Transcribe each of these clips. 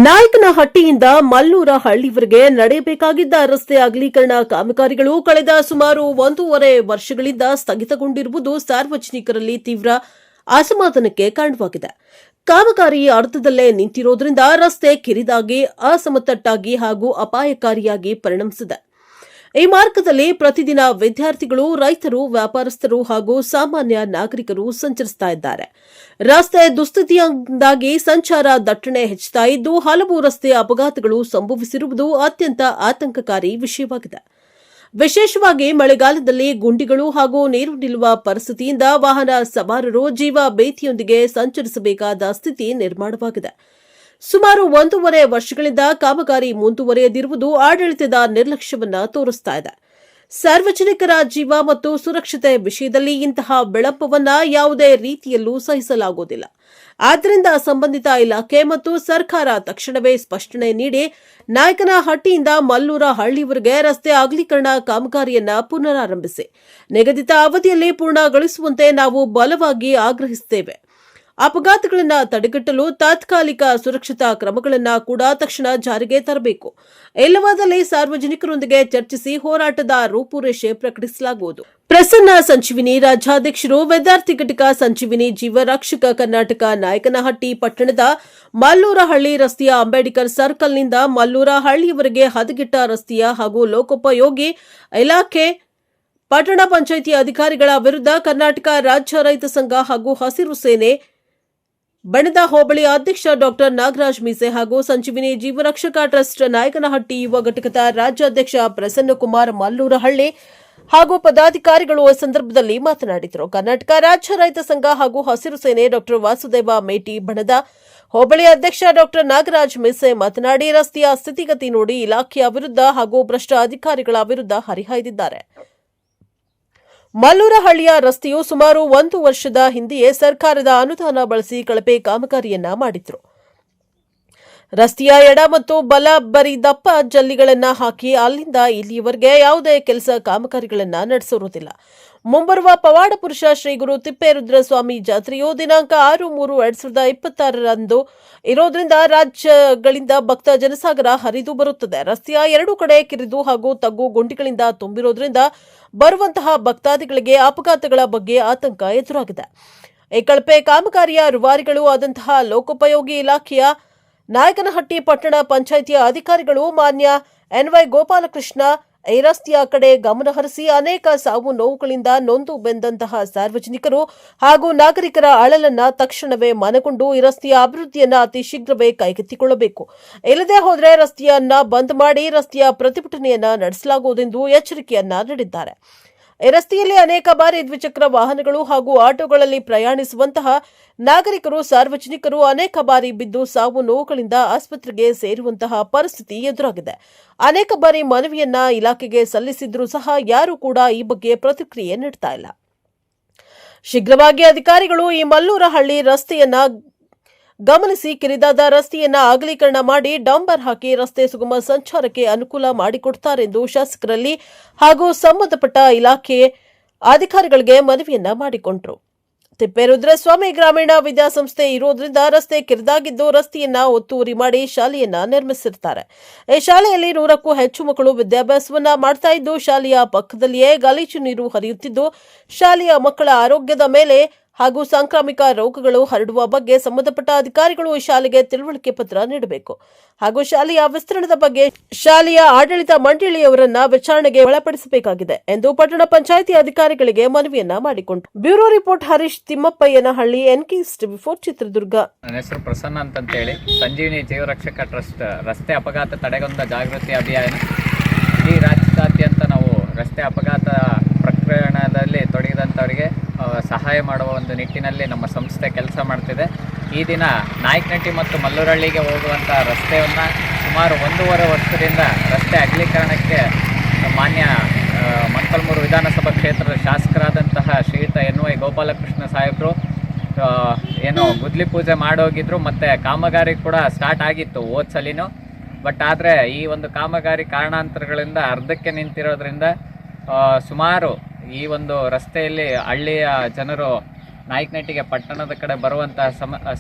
ನಾಯಕನಹಟ್ಟಿಯಿಂದ ಮಲ್ಲೂರ ಹಳ್ಳಿವರೆಗೆ ನಡೆಯಬೇಕಾಗಿದ್ದ ರಸ್ತೆ ಅಗಲೀಕರಣ ಕಾಮಗಾರಿಗಳು ಕಳೆದ ಸುಮಾರು 1.5 ವರ್ಷಗಳಿಂದ ಸ್ಥಗಿತಗೊಂಡಿರುವುದು ಸಾರ್ವಜನಿಕರಲ್ಲಿ ತೀವ್ರ ಅಸಮಾಧಾನಕ್ಕೆ ಕಾರಣವಾಗಿದೆ. ಕಾಮಗಾರಿ ಅರ್ಧದಲ್ಲೇ ನಿಂತಿರುವುದರಿಂದ ರಸ್ತೆ ಕಿರಿದಾಗಿ, ಅಸಮತಟ್ಟಾಗಿ ಹಾಗೂ ಅಪಾಯಕಾರಿಯಾಗಿ ಪರಿಣಮಿಸಿದೆ. ಈ ಮಾರ್ಗದಲ್ಲಿ ಪ್ರತಿದಿನ ವಿದ್ಯಾರ್ಥಿಗಳು, ರೈತರು, ವ್ಯಾಪಾರಸ್ಥರು ಹಾಗೂ ಸಾಮಾನ್ಯ ನಾಗರಿಕರು ಸಂಚರಿಸುತ್ತಿದ್ದಾರೆ. ರಸ್ತೆ ದುಸ್ಥಿತಿಯಿಂದಾಗಿ ಸಂಚಾರ ದಟ್ಟಣೆ ಹೆಚ್ಚುತ್ತಾ ಇದ್ದು, ಹಲವು ರಸ್ತೆ ಅಪಘಾತಗಳು ಸಂಭವಿಸಿರುವುದು ಅತ್ಯಂತ ಆತಂಕಕಾರಿ ವಿಷಯವಾಗಿದೆ. ವಿಶೇಷವಾಗಿ ಮಳೆಗಾಲದಲ್ಲಿ ಗುಂಡಿಗಳು ಹಾಗೂ ನೀರು ನಿಲ್ಲುವ ಪರಿಸ್ಥಿತಿಯಿಂದ ವಾಹನ ಸವಾರರು ಜೀವ ಭೀತಿಯೊಂದಿಗೆ ಸಂಚರಿಸಬೇಕಾದ ಸ್ಥಿತಿ ನಿರ್ಮಾಣವಾಗಿದೆ. ಸುಮಾರು 1.5 ವರ್ಷಗಳಿಂದ ಕಾಮಗಾರಿ ಮುಂದುವರೆಯದಿರುವುದು ಆಡಳಿತದ ನಿರ್ಲಕ್ಷ್ಯವನ್ನ ತೋರಿಸುತ್ತಿದೆ. ಸಾರ್ವಜನಿಕರ ಜೀವ ಮತ್ತು ಸುರಕ್ಷತೆ ವಿಷಯದಲ್ಲಿ ಇಂತಹ ವಿಳಂಬವನ್ನ ಯಾವುದೇ ರೀತಿಯಲ್ಲೂ ಸಹಿಸಲಾಗುವುದಿಲ್ಲ. ಆದ್ದರಿಂದ ಸಂಬಂಧಿತ ಇಲಾಖೆ ಮತ್ತು ಸರ್ಕಾರ ತಕ್ಷಣವೇ ಸ್ಪಷ್ಟನೆ ನೀಡಿ ನಾಯಕನಹಟ್ಟಿಯಿಂದ ಮಲ್ಲೂರ ಹಳ್ಳಿವರೆಗೆ ರಸ್ತೆ ಅಗಲೀಕರಣ ಕಾಮಗಾರಿಯನ್ನ ಪುನರಾರಂಭಿಸಿ ನಿಗದಿತ ಅವಧಿಯಲ್ಲಿ ಪೂರ್ಣಗೊಳಿಸುವಂತೆ ನಾವು ಬಲವಾಗಿ ಆಗ್ರಹಿಸುತ್ತೇವೆ. ಅಪಘಾತಗಳನ್ನು ತಡೆಗಟ್ಟಲು ತಾತ್ಕಾಲಿಕ ಸುರಕ್ಷತಾ ಕ್ರಮಗಳನ್ನು ಕೂಡ ತಕ್ಷಣ ಜಾರಿಗೆ ತರಬೇಕು. ಇಲ್ಲವಾದಲ್ಲಿ ಸಾರ್ವಜನಿಕರೊಂದಿಗೆ ಚರ್ಚಿಸಿ ಹೋರಾಟದ ರೂಪುರೇಷೆ ಪ್ರಕಟಿಸಲಾಗುವುದು. ಪ್ರಸನ್ನ ಸಂಜೀವಿನಿ ರಾಜ್ಯಾಧ್ಯಕ್ಷರು, ವಿದ್ಯಾರ್ಥಿ ಘಟಕ ಸಂಜೀವಿನಿ ಜೀವರಕ್ಷಕ ಕರ್ನಾಟಕ ನಾಯಕನಹಟ್ಟಿ ಪಟ್ಟಣದ ಮಲ್ಲೂರಹಳ್ಳಿ ರಸ್ತೆಯ ಅಂಬೇಡ್ಕರ್ ಸರ್ಕಲ್ನಿಂದ ಮಲ್ಲೂರಹಳ್ಳಿಯವರೆಗೆ ಹದಗೆಟ್ಟ ರಸ್ತೆಯ ಹಾಗೂ ಲೋಕೋಪಯೋಗಿ ಇಲಾಖೆ, ಪಟ್ಟಣ ಪಂಚಾಯಿತಿ ಅಧಿಕಾರಿಗಳ ವಿರುದ್ಧ ಕರ್ನಾಟಕ ರಾಜ್ಯ ರೈತ ಸಂಘ ಹಾಗೂ ಹಸಿರು ಸೇನೆ ಬಣದ ಹೋಬಳಿ ಅಧ್ಯಕ್ಷ ಡಾ ನಾಗರಾಜ್ ಮೀಸೆ ಹಾಗೂ ಸಂಜೀವಿನಿ ಜೀವರಕ್ಷಕ ಟ್ರಸ್ಟ್ ನಾಯಕನಹಟ್ಟಿ ಯುವ ಘಟಕದ ರಾಜ್ಯಾಧ್ಯಕ್ಷ ಪ್ರಸನ್ನಕುಮಾರ್ ಮಲ್ಲೂರಹಳ್ಳಿ ಹಾಗೂ ಪದಾಧಿಕಾರಿಗಳು ಈ ಸಂದರ್ಭದಲ್ಲಿ ಮಾತನಾಡಿದರು. ಕರ್ನಾಟಕ ರಾಜ್ಯ ರೈತ ಸಂಘ ಹಾಗೂ ಹಸಿರು ಸೇನೆ ಡಾ ವಾಸುದೇವ ಮೇಟಿ ಬಣದ ಹೋಬಳಿ ಅಧ್ಯಕ್ಷ ಡಾ ನಾಗರಾಜ್ ಮೀಸೆ ಮಾತನಾಡಿ, ರಸ್ತೆಯ ಸ್ಥಿತಿಗತಿ ನೋಡಿ ಇಲಾಖೆಯ ವಿರುದ್ಧ ಹಾಗೂ ಭ್ರಷ್ಟ ಅಧಿಕಾರಿಗಳ ವಿರುದ್ಧ ಹರಿಹಾಯ್ದಿದ್ದಾರೆ. ಮಲ್ಲೂರಹಳ್ಳಿಯ ರಸ್ತೆಯು ಸುಮಾರು 1 ವರ್ಷದ ಹಿಂದೆಯೇ ಸರ್ಕಾರದ ಅನುದಾನ ಬಳಸಿ ಕಳಪೆ ಕಾಮಗಾರಿಯನ್ನ ಮಾಡಿದ್ರು. ರಸ್ತೆಯ ಎಡ ಮತ್ತು ಬಲ ಬರಿ ದಪ್ಪ ಜಲ್ಲಿಗಳನ್ನ ಹಾಕಿ ಅಲ್ಲಿಂದ ಇಲ್ಲಿಯವರೆಗೆ ಯಾವುದೇ ಕೆಲಸ ಕಾಮಗಾರಿಗಳನ್ನ ನಡೆಸಿರುವುದಿಲ್ಲ. ಮುಂಬರುವ ಪವಾಡ ಪುರುಷ ಶ್ರೀ ಗುರು ತಿಪ್ಪೇರುದ್ರಸ್ವಾಮಿ ಜಾತ್ರೆಯು ದಿನಾಂಕ 6/3/2026 ಇರೋದ್ರಿಂದ ರಾಜ್ಯಗಳಿಂದ ಭಕ್ತ ಜನಸಾಗರ ಹರಿದು ಬರುತ್ತದೆ. ರಸ್ತೆಯ 2 ಕಡೆ ಕಿರಿದು ಹಾಗೂ ತಗ್ಗು ಗುಂಡಿಗಳಿಂದ ತುಂಬಿರೋದ್ರಿಂದ ಬರುವಂತಹ ಭಕ್ತಾದಿಗಳಿಗೆ ಅಪಘಾತಗಳ ಬಗ್ಗೆ ಆತಂಕ ಎದುರಾಗಿದೆ. ಈ ಕಳಪೆ ಕಾಮಗಾರಿಯ ರೂವಾರಿಗಳು ಆದಂತಹ ಲೋಕೋಪಯೋಗಿ ಇಲಾಖೆಯ ನಾಯಕನಹಟ್ಟಿ ಪಟ್ಟಣ ಪಂಚಾಯಿತಿಯ ಅಧಿಕಾರಿಗಳು ಮಾನ್ಯ ಎನ್ವೈ ಗೋಪಾಲಕೃಷ್ಣ ಈ ರಸ್ತೆಯ ಕಡೆ ಗಮನ ಹರಿಸಿ ಅನೇಕ ಸಾವು ನೋವುಗಳಿಂದ ನೊಂದು ಬೆಂದಂತಹ ಸಾರ್ವಜನಿಕರು ಹಾಗೂ ನಾಗರಿಕರ ಅಳಲನ್ನ ತಕ್ಷಣವೇ ಮನಗೊಂಡು ಈ ರಸ್ತೆಯ ಅಭಿವೃದ್ಧಿಯನ್ನ ಅತಿ ಶೀಘ್ರವೇ ಕೈಗೆತ್ತಿಕೊಳ್ಳಬೇಕು. ಇಲ್ಲದೆ ಹೋದರೆ ರಸ್ತೆಯನ್ನ ಬಂದ್ ಮಾಡಿ ರಸ್ತೆಯ ಪ್ರತಿಭಟನೆಯನ್ನ ನಡೆಸಲಾಗುವುದೆಂದು ಎಚ್ಚರಿಕೆಯನ್ನ ನೀಡಿದ್ದಾರೆ. ಈ ರಸ್ತೆಯಲ್ಲಿ ಅನೇಕ ಬಾರಿ ದ್ವಿಚಕ್ರ ವಾಹನಗಳು ಹಾಗೂ ಆಟೋಗಳಲ್ಲಿ ಪ್ರಯಾಣಿಸುವಂತಹ ನಾಗರಿಕರು, ಸಾರ್ವಜನಿಕರು ಅನೇಕ ಬಾರಿ ಬಿದ್ದು ಸಾವು ನೋವುಗಳಿಂದ ಆಸ್ಪತ್ರೆಗೆ ಸೇರುವಂತಹ ಪರಿಸ್ಥಿತಿ ಎದುರಾಗಿದೆ. ಅನೇಕ ಬಾರಿ ಮನವಿಯನ್ನ ಇಲಾಖೆಗೆ ಸಲ್ಲಿಸಿದ್ರೂ ಸಹ ಯಾರೂ ಕೂಡ ಈ ಬಗ್ಗೆ ಪ್ರತಿಕ್ರಿಯೆ ನೀಡ್ತಾ ಇಲ್ಲ. ಶೀಘ್ರವಾಗಿ ಅಧಿಕಾರಿಗಳು ಈ ಮಲ್ಲೂರಹಳ್ಳಿ ರಸ್ತೆಯನ್ನ ಗಮನಿಸಿ ಕಿರಿದಾದ ರಸ್ತೆಯನ್ನ ಅಗಲೀಕರಣ ಮಾಡಿ ಡಂಬರ್ ಹಾಕಿ ರಸ್ತೆ ಸುಗಮ ಸಂಚಾರಕ್ಕೆ ಅನುಕೂಲ ಮಾಡಿಕೊಡುತ್ತಾರೆಂದು ಶಾಸಕರಲ್ಲಿ ಹಾಗೂ ಸಂಬಂಧಪಟ್ಟ ಇಲಾಖೆ ಅಧಿಕಾರಿಗಳಿಗೆ ಮನವಿಯನ್ನ ಮಾಡಿಕೊಂಡರು. ತಿಪ್ಪೇರುದ್ರಸ್ವಾಮಿ ಗ್ರಾಮೀಣ ವಿದ್ಯಾಸಂಸ್ಥೆ ಇರೋದ್ರಿಂದ ರಸ್ತೆ ಕಿರಿದಾಗಿದ್ದು ರಸ್ತೆಯನ್ನ ಒತ್ತುವರಿ ಮಾಡಿ ಶಾಲೆಯನ್ನ ನಿರ್ಮಿಸಿರುತ್ತಾರೆ. ಈ ಶಾಲೆಯಲ್ಲಿ 100ಕ್ಕೂ ಹೆಚ್ಚು ಮಕ್ಕಳು ವಿದ್ಯಾಭ್ಯಾಸವನ್ನ ಮಾಡ್ತಾ ಇದ್ದು, ಶಾಲೆಯ ಪಕ್ಕದಲ್ಲಿಯೇ ಗಲೀಜು ನೀರು ಹರಿಯುತ್ತಿದ್ದು, ಶಾಲೆಯ ಮಕ್ಕಳ ಆರೋಗ್ಯದ ಮೇಲೆ ಹಾಗೂ ಸಾಂಕ್ರಾಮಿಕ ರೋಗಗಳು ಹರಡುವ ಬಗ್ಗೆ ಸಂಬಂಧಪಟ್ಟ ಅಧಿಕಾರಿಗಳು ಶಾಲೆಗೆ ತಿಳುವಳಿಕೆ ಪತ್ರ ನೀಡಬೇಕು ಹಾಗೂ ಶಾಲೆಯ ವಿಸ್ತರಣದ ಬಗ್ಗೆ ಶಾಲೆಯ ಆಡಳಿತ ಮಂಡಳಿಯವರನ್ನ ವಿಚಾರಣೆಗೆ ಒಳಪಡಿಸಬೇಕಾಗಿದೆ ಎಂದು ಪಟ್ಟಣ ಪಂಚಾಯಿತಿ ಅಧಿಕಾರಿಗಳಿಗೆ ಮನವಿಯನ್ನ ಮಾಡಿಕೊಂಡರು. Bureau report Harish Timmappayyanahalli, NK-TV4 Chitradurga. ನನ್ನ ಹೆಸರು ಪ್ರಸನ್ನ ಅಂತೇಳಿ. ಸಂಜೀವಿನಿ ಜೀವರಕ್ಷಕ ಟ್ರಸ್ಟ್ ರಸ್ತೆ ಅಪಘಾತ ತಡೆಗೊಂಡ ಜಾಗೃತಿ ಅಭಿಯಾನ ಇಡೀ ರಾಜ್ಯಾದ್ಯಂತ ನಾವು ರಸ್ತೆ ಅಪಘಾತ ಪ್ರಕರಣದಲ್ಲಿ ತೊಡಗಿದಂಥವರಿಗೆ ಸಹಾಯ ಮಾಡುವ ಒಂದು ನಿಟ್ಟಿನಲ್ಲಿ ನಮ್ಮ ಸಂಸ್ಥೆ ಕೆಲಸ ಮಾಡ್ತಿದೆ. ಈ ದಿನ ನಾಯಕನಹಟ್ಟಿ ಮತ್ತು ಮಲ್ಲೂರಹಳ್ಳಿಗೆ ಹೋಗುವಂಥ ರಸ್ತೆಯನ್ನು ಸುಮಾರು 1.5 ವರ್ಷದಿಂದ ರಸ್ತೆ ಅಗಲೀಕರಣಕ್ಕೆ ಮಾನ್ಯ ಮೊಳಕಾಲ್ಮೂರು ವಿಧಾನಸಭಾ ಕ್ಷೇತ್ರದ ಶಾಸಕರಾದಂತಹ ಶ್ರೀಯುತ NY ಗೋಪಾಲಕೃಷ್ಣ ಸಾಹೇಬರು ಏನೋ ಗುದ್ಲಿ ಪೂಜೆ ಮಾಡೋಗಿದ್ರು ಮತ್ತು ಕಾಮಗಾರಿ ಕೂಡ ಸ್ಟಾರ್ಟ್ ಆಗಿತ್ತು ಹೋದ ಸಲಿನೂ. ಬಟ್ ಆದರೆ ಈ ಒಂದು ಕಾಮಗಾರಿ ಕಾರಣಾಂತರಗಳಿಂದ ಅರ್ಧಕ್ಕೆ ನಿಂತಿರೋದ್ರಿಂದ ಸುಮಾರು ಈ ಒಂದು ರಸ್ತೆಯಲ್ಲಿ ಹಳ್ಳಿಯ ಜನರು ನಾಯಕನಹಟ್ಟಿಗೆ ಪಟ್ಟಣದ ಕಡೆ ಬರುವಂತಹ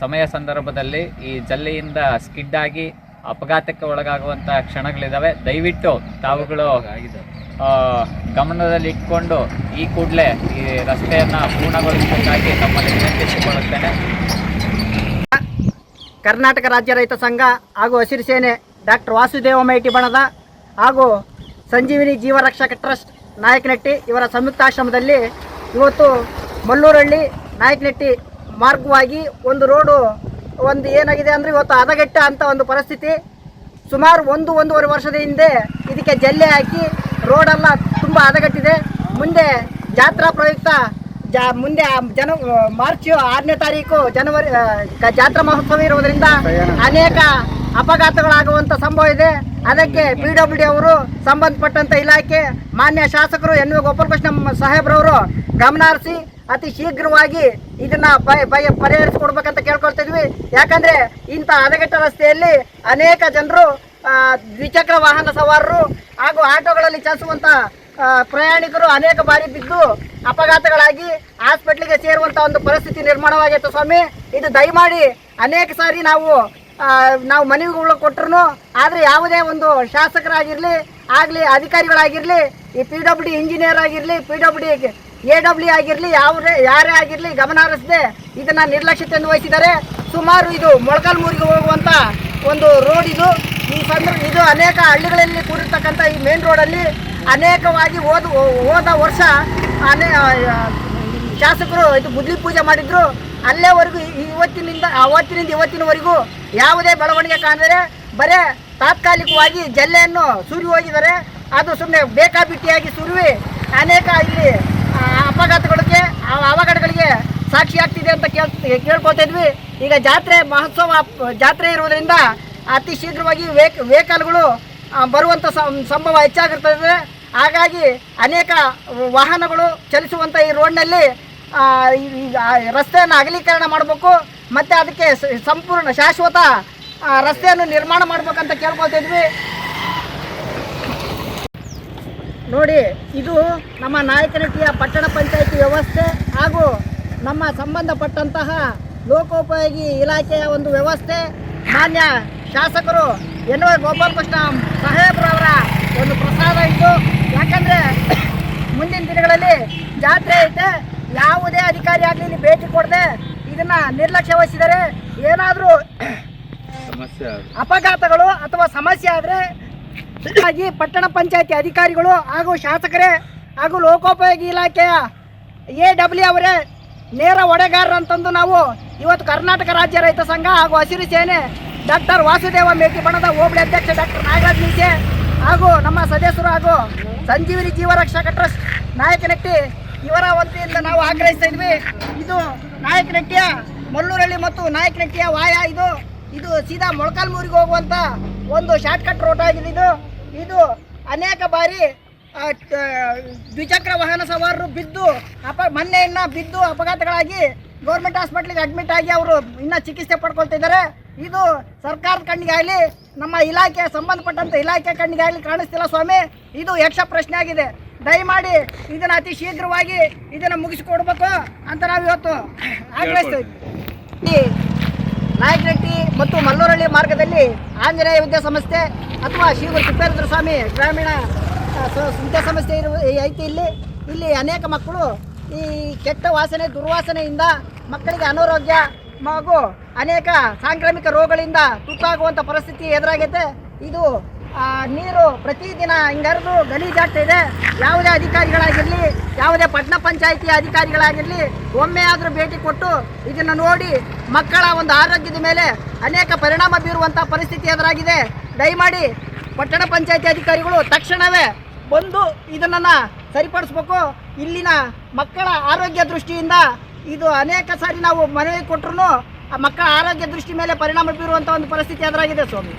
ಸಮಯ ಸಂದರ್ಭದಲ್ಲಿ ಈ ಜಲ್ಲಿಯಿಂದ ಸ್ಕಿಡ್ ಆಗಿ ಅಪಘಾತಕ್ಕೆ ಒಳಗಾಗುವಂತಹ ಕ್ಷಣಗಳಿದ್ದಾವೆ. ದಯವಿಟ್ಟು ತಾವುಗಳು ಗಮನದಲ್ಲಿ ಇಟ್ಕೊಂಡು ಈ ಕೂಡಲೇ ಈ ರಸ್ತೆಯನ್ನು ಪೂರ್ಣಗೊಳಿಸಬೇಕಾಗಿ ತಮ್ಮಲ್ಲಿ ವಿನಂತಿಸಿಕೊಳ್ಳುತ್ತೇನೆ. ಕರ್ನಾಟಕ ರಾಜ್ಯ ರೈತ ಸಂಘ ಹಾಗೂ ಹಸಿರು ಸೇನೆ ಡಾಕ್ಟರ್ ವಾಸುದೇವ ಮೇಟಿ ಬಣದ ಹಾಗೂ ಸಂಜೀವಿನಿ ಜೀವರಕ್ಷಕ ಟ್ರಸ್ಟ್ ನಾಯಕನಹಟ್ಟಿ ಇವರ ಸಂಯುಕ್ತಾಶ್ರಮದಲ್ಲಿ ಇವತ್ತು ಮಲ್ಲೂರಹಳ್ಳಿ ನಾಯಕನಹಟ್ಟಿ ಮಾರ್ಗವಾಗಿ ಒಂದು ರೋಡು ಏನಾಗಿದೆ ಅಂದರೆ ಇವತ್ತು ಹದಗೆಟ್ಟ ಅಂತ ಒಂದು ಪರಿಸ್ಥಿತಿ. ಸುಮಾರು 1-1.5 ವರ್ಷದ ಹಿಂದೆ ಇದಕ್ಕೆ ಜಲ್ಲೆ ಹಾಕಿ ರೋಡೆಲ್ಲ ತುಂಬ ಹದಗೆಟ್ಟಿದೆ. ಮುಂದೆ ಜಾತ್ರಾ ಪ್ರಯುಕ್ತ ಮುಂದೆ ಮಾರ್ಚ್ 6ನೇ ತಾರೀಕು ಜನವರಿ ಜಾತ್ರಾ ಮಹೋತ್ಸವ ಇರುವುದರಿಂದ ಅನೇಕ ಅಪಘಾತಗಳಾಗುವಂಥ ಸಂಭವ ಇದೆ. ಅದಕ್ಕೆ PWD ಅವರು ಸಂಬಂಧಪಟ್ಟಂಥ ಇಲಾಖೆ ಮಾನ್ಯ ಶಾಸಕರು NV ಗೋಪಾಲಕೃಷ್ಣ ಸಾಹೇಬ್ರವರು ಗಮನ ಹರಿಸಿ ಅತಿ ಶೀಘ್ರವಾಗಿ ಇದನ್ನ ಪರಿಹರಿಸಿಕೊಡ್ಬೇಕಂತ ಕೇಳ್ಕೊಳ್ತಿದ್ವಿ. ಯಾಕಂದ್ರೆ ಇಂಥ ಹದಗೆಟ್ಟ ರಸ್ತೆಯಲ್ಲಿ ಅನೇಕ ಜನರು ದ್ವಿಚಕ್ರ ವಾಹನ ಸವಾರರು ಹಾಗೂ ಆಟೋಗಳಲ್ಲಿ ಚಲಿಸುವಂಥ ಪ್ರಯಾಣಿಕರು ಅನೇಕ ಬಾರಿ ಬಿದ್ದು ಅಪಘಾತಗಳಾಗಿ ಹಾಸ್ಪಿಟ್ಲಿಗೆ ಸೇರುವಂಥ ಒಂದು ಪರಿಸ್ಥಿತಿ ನಿರ್ಮಾಣವಾಗೈತೆ ಸ್ವಾಮಿ. ಇದು ದಯಮಾಡಿ ಅನೇಕ ಸಾರಿ ನಾವು ಮನವಿಗಳು ಕೊಟ್ಟರು, ಆದರೆ ಯಾವುದೇ ಒಂದು ಶಾಸಕರಾಗಿರಲಿ ಆಗಲಿ ಅಧಿಕಾರಿಗಳಾಗಿರಲಿ, ಈ PWD ಇಂಜಿನಿಯರ್ ಆಗಿರಲಿ, PWD AW ಆಗಿರಲಿ, ಯಾರೇ ಆಗಿರಲಿ ಗಮನ ಹರಿಸದೆ ಇದನ್ನು ನಿರ್ಲಕ್ಷ್ಯತೆಯನ್ನು ವಹಿಸಿದ್ದಾರೆ. ಸುಮಾರು ಇದು ಮೊಳಕಾಲ್ಮೂರಿಗೆ ಹೋಗುವಂಥ ಒಂದು ರೋಡ್ ಇದು. ಇದು ಅನೇಕ ಹಳ್ಳಿಗಳಲ್ಲಿ ಕೂಡಿರ್ತಕ್ಕಂಥ ಈ ಮೇನ್ ರೋಡಲ್ಲಿ ಅನೇಕವಾಗಿ ಹೋದ ವರ್ಷ ಶಾಸಕರು ಇದು ಗುದ್ಲಿ ಪೂಜೆ ಮಾಡಿದ್ರು. ಅಲ್ಲೇವರೆಗೂ ಅವತ್ತಿನಿಂದ ಇವತ್ತಿನವರೆಗೂ ಯಾವುದೇ ಬೆಳವಣಿಗೆ ಕಾಣದರೆ ಬರೇ ತಾತ್ಕಾಲಿಕವಾಗಿ ಜಲ್ಲೆಯನ್ನು ಸುರಿ ಹೋಗಿದ್ದಾರೆ. ಅದು ಸುಮ್ಮನೆ ಬೇಕಾಬಿಟ್ಟಿಯಾಗಿ ಸುರಿವಿ ಅನೇಕ ಇಲ್ಲಿ ಅವಘಡಗಳಿಗೆ ಸಾಕ್ಷಿ ಆಗ್ತಿದೆ ಅಂತ ಕೇಳ್ಕೊತಾ ಇದ್ವಿ. ಈಗ ಜಾತ್ರೆ ಇರುವುದರಿಂದ ಅತಿ ಶೀಘ್ರವಾಗಿ ವೆಹಿಕಲ್ಗಳು ಬರುವಂಥ ಸಂಭವ ಹೆಚ್ಚಾಗಿರ್ತದೆ. ಹಾಗಾಗಿ ಅನೇಕ ವಾಹನಗಳು ಚಲಿಸುವಂಥ ಈ ರೋಡ್ನಲ್ಲಿ ರಸ್ತೆಯನ್ನು ಅಗಲೀಕರಣ ಮಾಡಬೇಕು, ಮತ್ತು ಅದಕ್ಕೆ ಸಂಪೂರ್ಣ ಶಾಶ್ವತ ರಸ್ತೆಯನ್ನು ನಿರ್ಮಾಣ ಮಾಡಬೇಕಂತ ಕೇಳ್ಕೊಳ್ತಿದ್ವಿ. ನೋಡಿ, ಇದು ನಮ್ಮ ನಾಯಕನಹಟ್ಟಿಯ ಪಟ್ಟಣ ಪಂಚಾಯಿತಿ ವ್ಯವಸ್ಥೆ ಹಾಗೂ ನಮ್ಮ ಸಂಬಂಧಪಟ್ಟಂತಹ ಲೋಕೋಪಯೋಗಿ ಇಲಾಖೆಯ ಒಂದು ವ್ಯವಸ್ಥೆ. ಮಾನ್ಯ ಶಾಸಕರು NV ಗೋಪಾಲಕೃಷ್ಣ ಸಾಹೇಬ್ರವರ ಒಂದು ಪ್ರಸಾದ ಇತ್ತು. ಯಾಕಂದರೆ ಮುಂದಿನ ದಿನಗಳಲ್ಲಿ ಜಾತ್ರೆ ಐತೆ, ಯಾವುದೇ ಅಧಿಕಾರಿ ಆಗಲಿ ಇಲ್ಲಿ ಭೇಟಿ ಕೊಡದೆ ಇದನ್ನು ನಿರ್ಲಕ್ಷ್ಯ ವಹಿಸಿದರೆ ಏನಾದರೂ ಅಪಘಾತಗಳು ಅಥವಾ ಸಮಸ್ಯೆ ಆದರೆ ಪಟ್ಟಣ ಪಂಚಾಯತಿ ಅಧಿಕಾರಿಗಳು ಹಾಗೂ ಶಾಸಕರೇ ಹಾಗೂ ಲೋಕೋಪಯೋಗಿ ಇಲಾಖೆಯ AW ಅವರೇ ನೇರ ಹೊಣೆಗಾರರಂತಂದು ನಾವು ಇವತ್ತು ಕರ್ನಾಟಕ ರಾಜ್ಯ ರೈತ ಸಂಘ ಹಾಗೂ ಹಸಿರು ಸೇನೆ ಡಾಕ್ಟರ್ ವಾಸುದೇವ ಮೇಟಿ ಬಣದ ಹೋಬಳಿ ಅಧ್ಯಕ್ಷ ಡಾಕ್ಟರ್ ನಾಗರಾಜ್ ಮೀಸೆ ಹಾಗೂ ನಮ್ಮ ಸದಸ್ಯರು ಹಾಗೂ ಸಂಜೀವಿನಿ ಜೀವರಕ್ಷಕ ಟ್ರಸ್ಟ್ ನಾಯಕನಹಟ್ಟಿ ಇವರ ವತಿಯಿಂದ ನಾವು ಆಗ್ರಹಿಸ್ತಾ ಇದ್ವಿ. ಇದು ನಾಯಕನಹಟ್ಟಿಯ ಮಲ್ಲೂರಹಳ್ಳಿ ಮತ್ತು ನಾಯಕನಹಟ್ಟಿಯ ವಾಯ ಇದು ಸೀದಾ ಮೊಳಕಾಲ್ಮೂರಿಗೆ ಹೋಗುವಂಥ ಒಂದು ಶಾರ್ಟ್ಕಟ್ ರೋಡ್ ಆಗಿದೆ. ಇದು ಅನೇಕ ಬಾರಿ ದ್ವಿಚಕ್ರ ವಾಹನ ಸವಾರರು ಬಿದ್ದು ಬಿದ್ದು ಅಪಘಾತಗಳಾಗಿ ಗೌರ್ಮೆಂಟ್ ಹಾಸ್ಪಿಟ್ಲಿಗೆ ಅಡ್ಮಿಟ್ ಆಗಿ ಅವರು ಇನ್ನೂ ಚಿಕಿತ್ಸೆ ಪಡ್ಕೊಳ್ತಾ ಇದ್ದಾರೆ. ಇದು ಸರ್ಕಾರದ ಕಣ್ಣಿಗೆ ಆಗಲಿ ನಮ್ಮ ಇಲಾಖೆ ಸಂಬಂಧಪಟ್ಟಂಥ ಇಲಾಖೆ ಕಣ್ಣಿಗೆ ಆಗಲಿ ಕಾಣಿಸ್ತಿಲ್ಲ ಸ್ವಾಮಿ. ಇದು ಯಕ್ಷ ಪ್ರಶ್ನೆ ಆಗಿದೆ. ದಯಮಾಡಿ ಇದನ್ನು ಅತಿ ಶೀಘ್ರವಾಗಿ ಇದನ್ನು ಮುಗಿಸಿಕೊಡ್ಬೇಕು ಅಂತ ನಾವು ಇವತ್ತು ಆಗ್ರಹಿಸ್ತೀವಿ. ಈ ನಾಯಕನಹಟ್ಟಿ ಮತ್ತು ಮಲ್ಲೂರಹಳ್ಳಿ ಮಾರ್ಗದಲ್ಲಿ ಆಂಜನೇಯ ವಿದ್ಯಾಸಂಸ್ಥೆ ಅಥವಾ ಶ್ರೀ ತಿಪ್ಪೇರುದ್ರ ಸ್ವಾಮಿ ಗ್ರಾಮೀಣ ವಿದ್ಯಾಸಂಸ್ಥೆ ಐತಿ. ಇಲ್ಲಿ ಅನೇಕ ಮಕ್ಕಳು ಈ ಕೆಟ್ಟ ದುರ್ವಾಸನೆಯಿಂದ ಮಕ್ಕಳಿಗೆ ಅನಾರೋಗ್ಯ ಹಾಗೂ ಅನೇಕ ಸಾಂಕ್ರಾಮಿಕ ರೋಗಗಳಿಂದ ತುತ್ತಾಗುವಂಥ ಪರಿಸ್ಥಿತಿ ಎದುರಾಗೈತೆ. ಇದು ನೀರು ಪ್ರತಿದಿನ ಹಿಂಗರಿದು ಗಲೀಜಾಗ್ತಾ ಇದೆ. ಯಾವುದೇ ಅಧಿಕಾರಿಗಳಾಗಿರಲಿ, ಯಾವುದೇ ಪಟ್ಟಣ ಪಂಚಾಯಿತಿ ಅಧಿಕಾರಿಗಳಾಗಿರಲಿ ಒಮ್ಮೆ ಆದರೂ ಭೇಟಿ ಕೊಟ್ಟು ಇದನ್ನು ನೋಡಿ ಮಕ್ಕಳ ಒಂದು ಆರೋಗ್ಯದ ಮೇಲೆ ಅನೇಕ ಪರಿಣಾಮ ಬೀರುವಂಥ ಪರಿಸ್ಥಿತಿ ಎದುರಾಗಿದೆ. ದಯಮಾಡಿ ಪಟ್ಟಣ ಪಂಚಾಯಿತಿ ಅಧಿಕಾರಿಗಳು ತಕ್ಷಣವೇ ಬಂದು ಇದನ್ನು ಸರಿಪಡಿಸ್ಬೇಕು. ಇಲ್ಲಿನ ಮಕ್ಕಳ ಆರೋಗ್ಯ ದೃಷ್ಟಿಯಿಂದ ಇದು ಅನೇಕ ಸಾರಿ ನಾವು ಮನವಿ ಕೊಟ್ಟರು ಮಕ್ಕಳ ಆರೋಗ್ಯ ದೃಷ್ಟಿ ಮೇಲೆ ಪರಿಣಾಮ ಬೀರುವಂಥ ಒಂದು ಪರಿಸ್ಥಿತಿ ಎದುರಾಗಿದೆ ಸ್ವಾಮಿ.